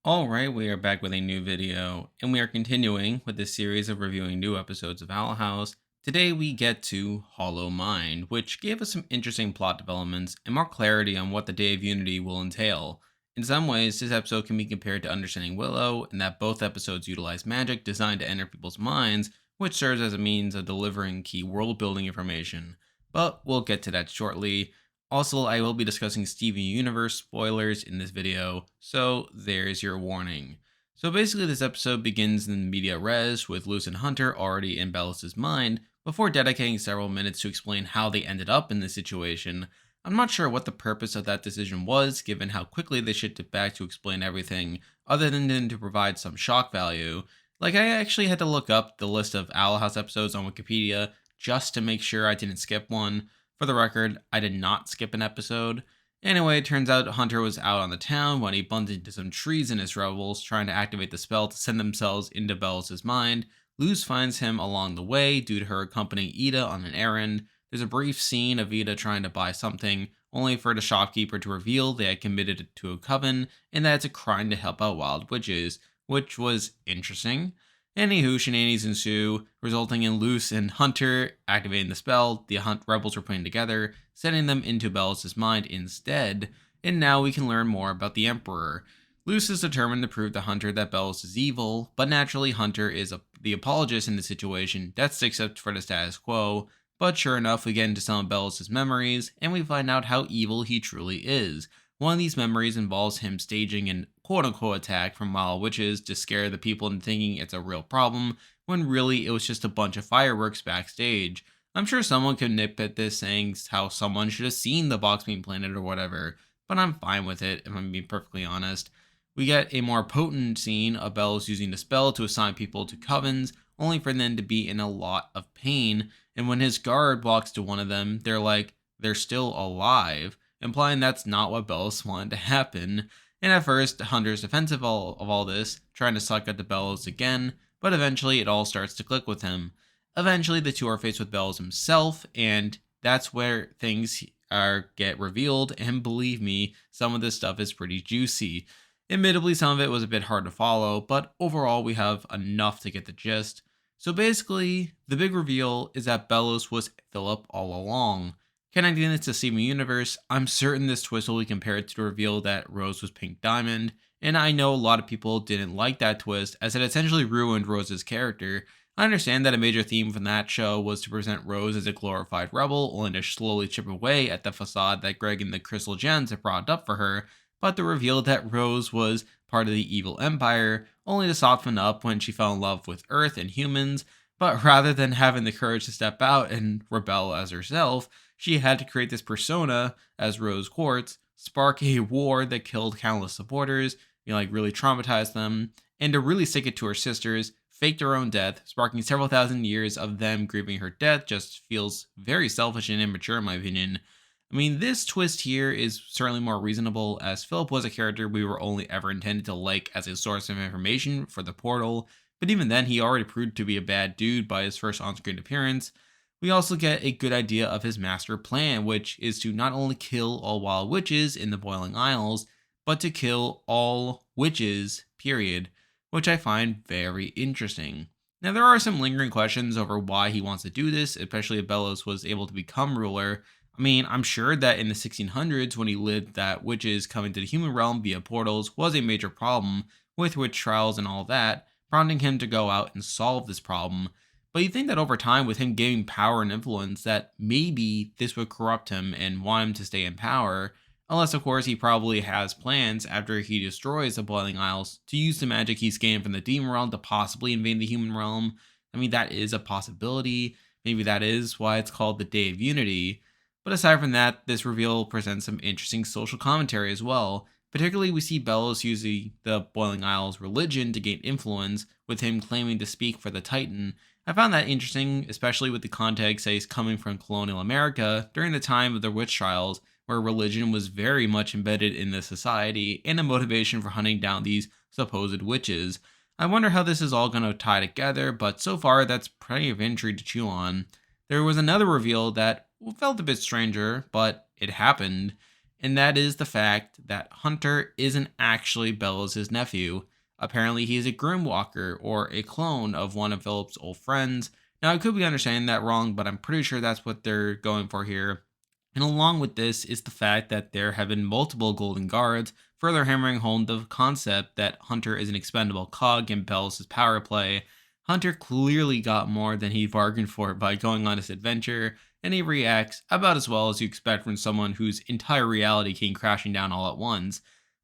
Alright, we are back with a new video, and we are continuing with this series of reviewing new episodes of Owl House. Today we get to Hollow Mind, which gave us some interesting plot developments and more clarity on what the Day of Unity will entail. In some ways, this episode can be compared to Understanding Willow, in that both episodes utilize magic designed to enter people's minds, which serves as a means of delivering key world building information. But we'll get to that shortly. Also, I will be discussing Steven Universe spoilers in this video, so there's your warning. So basically, this episode begins in media res with Luce and Hunter already in Bellis's mind, before dedicating several minutes to explain how they ended up in this situation. I'm not sure what the purpose of that decision was, given how quickly they shifted back to explain everything, other than to provide some shock value. Like, I actually had to look up the list of Owl House episodes on Wikipedia just to make sure I didn't skip one. For the record, I did not skip an episode. Anyway, it turns out Hunter was out on the town when he bumped into some treasonous rebels trying to activate the spell to send themselves into Bellis' mind. Luz finds him along the way due to her accompanying Ida on an errand. There's a brief scene of Ida trying to buy something, only for the shopkeeper to reveal they had committed to a coven and that it's a crime to help out wild witches, which was interesting. Anywho, shenanigans ensue, resulting in Luce and Hunter activating the spell the rebels were putting together, sending them into Bellis' mind instead, and now we can learn more about the Emperor. Luce is determined to prove to Hunter that Bellis is evil, but naturally Hunter is the apologist in the situation that sticks up for the status quo, but sure enough we get into some of Bellis' memories, and we find out how evil he truly is. One of these memories involves him staging an quote-unquote attack from wild witches to scare the people into thinking it's a real problem, when really it was just a bunch of fireworks backstage. I'm sure someone could nip at this saying how someone should have seen the box being planted or whatever, but I'm fine with it if I'm being perfectly honest. We get a more potent scene of Bellis using the spell to assign people to covens, only for them to be in a lot of pain, and when his guard walks to one of them, they're still alive, implying that's not what Bellis wanted to happen. And at first, Hunter's defensive of all this, trying to suck at the Bellis again, but eventually it all starts to click with him. Eventually, the two are faced with Bellis himself, and that's where things get revealed, and believe me, some of this stuff is pretty juicy. Admittedly, some of it was a bit hard to follow, but overall we have enough to get the gist. So basically, the big reveal is that Bellis was Philip all along. Connecting this to Steven Universe, I'm certain this twist will be compared to the reveal that Rose was Pink Diamond, and I know a lot of people didn't like that twist as it essentially ruined Rose's character. I understand that a major theme from that show was to present Rose as a glorified rebel, only to slowly chip away at the facade that Greg and the Crystal Gems had brought up for her, but the reveal that Rose was part of the evil empire, only to soften up when she fell in love with Earth and humans, but rather than having the courage to step out and rebel as herself, she had to create this persona as Rose Quartz, spark a war that killed countless supporters, really traumatized them, and to really stick it to her sisters, faked her own death, sparking several thousand years of them grieving her death. Just feels very selfish and immature in my opinion. I mean, this twist here is certainly more reasonable, as Philip was a character we were only ever intended to like as a source of information for the portal, but even then he already proved to be a bad dude by his first on-screen appearance. We also get a good idea of his master plan, which is to not only kill all wild witches in the Boiling Isles, but to kill all witches, period, which I find very interesting. Now, there are some lingering questions over why he wants to do this, especially if Bellos was able to become ruler. I mean, I'm sure that in the 1600s, when he lived, that witches coming to the human realm via portals was a major problem, with witch trials and all that, prompting him to go out and solve this problem. But you think that over time, with him gaining power and influence, that maybe this would corrupt him and want him to stay in power, unless of course he probably has plans after he destroys the Boiling Isles to use the magic he's gained from the demon realm to possibly invade the human realm. I mean, that is a possibility. Maybe that is why it's called the Day of Unity. But aside from that, this reveal presents some interesting social commentary as well. Particularly, we see Bellos using the Boiling Isles religion to gain influence, with him claiming to speak for the Titan. I found that interesting, especially with the context that he's coming from colonial America during the time of the witch trials, where religion was very much embedded in the society and a motivation for hunting down these supposed witches. I wonder how this is all going to tie together, but so far that's plenty of intrigue to chew on. There was another reveal that felt a bit stranger, but it happened. and that is the fact that Hunter isn't actually Bellows' nephew. Apparently, he is a Grimwalker or a clone of one of Philip's old friends. Now, I could be understanding that wrong, but I'm pretty sure that's what they're going for here. And along with this is the fact that there have been multiple Golden Guards, further hammering home the concept that Hunter is an expendable cog in Bellows' power play. Hunter clearly got more than he bargained for by going on this adventure, and he reacts about as well as you expect from someone whose entire reality came crashing down all at once.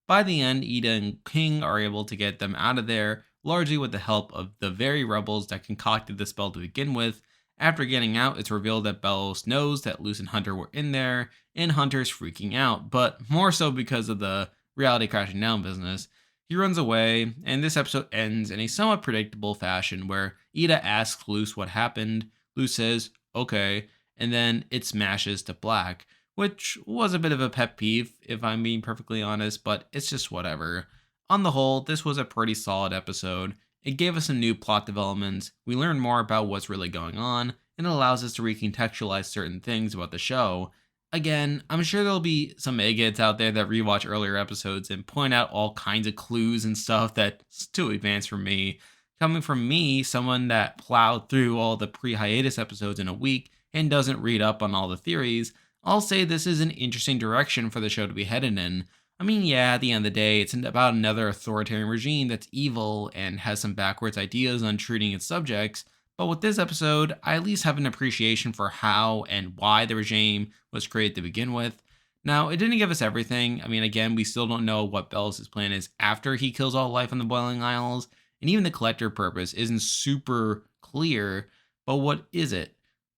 By the end, Ida and King are able to get them out of there, largely with the help of the very rebels that concocted the spell to begin with. After getting out, it's revealed that Bellows knows that Luce and Hunter were in there, and Hunter's freaking out, but more so because of the reality crashing down business. He runs away, and this episode ends in a somewhat predictable fashion where Ida asks Luce what happened. Luce says, okay, and then it smashes to black, which was a bit of a pet peeve, if I'm being perfectly honest, but it's just whatever. On the whole, this was a pretty solid episode. It gave us some new plot developments, we learned more about what's really going on, and it allows us to recontextualize certain things about the show. Again, I'm sure there'll be some eggheads out there that rewatch earlier episodes and point out all kinds of clues and stuff that's too advanced for me. Coming from me, someone that plowed through all the pre-hiatus episodes in a week and doesn't read up on all the theories, I'll say this is an interesting direction for the show to be headed in. I mean, yeah, at the end of the day, it's about another authoritarian regime that's evil and has some backwards ideas on treating its subjects, but with this episode, I at least have an appreciation for how and why the regime was created to begin with. Now, it didn't give us everything. I mean, again, we still don't know what Bellows' plan is after he kills all life on the Boiling Isles, and even the collector purpose isn't super clear, but what is it?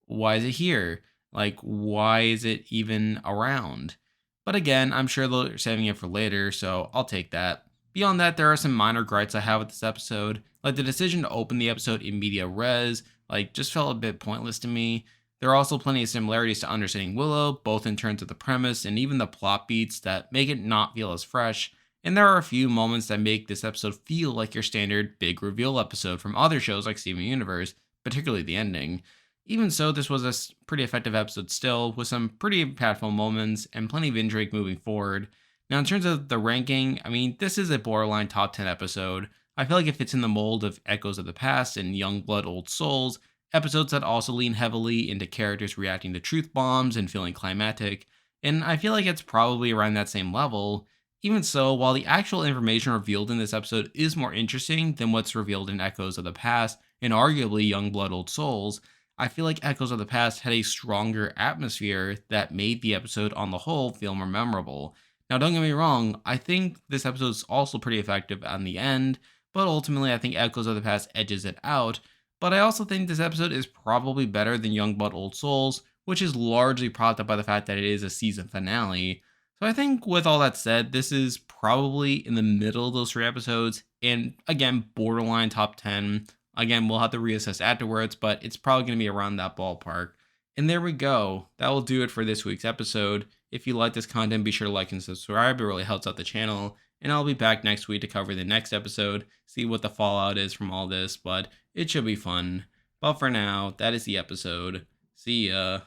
Why is it here? Like, why is it even around? But again, I'm sure they're saving it for later, so I'll take that. Beyond that, there are some minor gripes I have with this episode, like the decision to open the episode in media res, just felt a bit pointless to me. There are also plenty of similarities to Understanding Willow, both in terms of the premise and even the plot beats that make it not feel as fresh. And there are a few moments that make this episode feel like your standard big reveal episode from other shows like Steven Universe, particularly the ending. Even so, this was a pretty effective episode still, with some pretty impactful moments and plenty of intrigue moving forward. Now, in terms of the ranking, I mean, this is a borderline top 10 episode. I feel like it fits in the mold of Echoes of the Past and Youngblood Old Souls, episodes that also lean heavily into characters reacting to truth bombs and feeling climactic, and I feel like it's probably around that same level. Even so, while the actual information revealed in this episode is more interesting than what's revealed in Echoes of the Past and arguably Youngblood Old Souls, I feel like Echoes of the Past had a stronger atmosphere that made the episode on the whole feel more memorable. Now, don't get me wrong, I think this episode is also pretty effective on the end, but ultimately I think Echoes of the Past edges it out. But I also think this episode is probably better than Youngblood Old Souls, which is largely propped up by the fact that it is a season finale. So I think with all that said, this is probably in the middle of those three episodes, and again, borderline top 10. Again, we'll have to reassess afterwards, but it's probably going to be around that ballpark. And there we go. That will do it for this week's episode. If you like this content, be sure to like and subscribe. It really helps out the channel. And I'll be back next week to cover the next episode, see what the fallout is from all this, but it should be fun. But for now, that is the episode. See ya.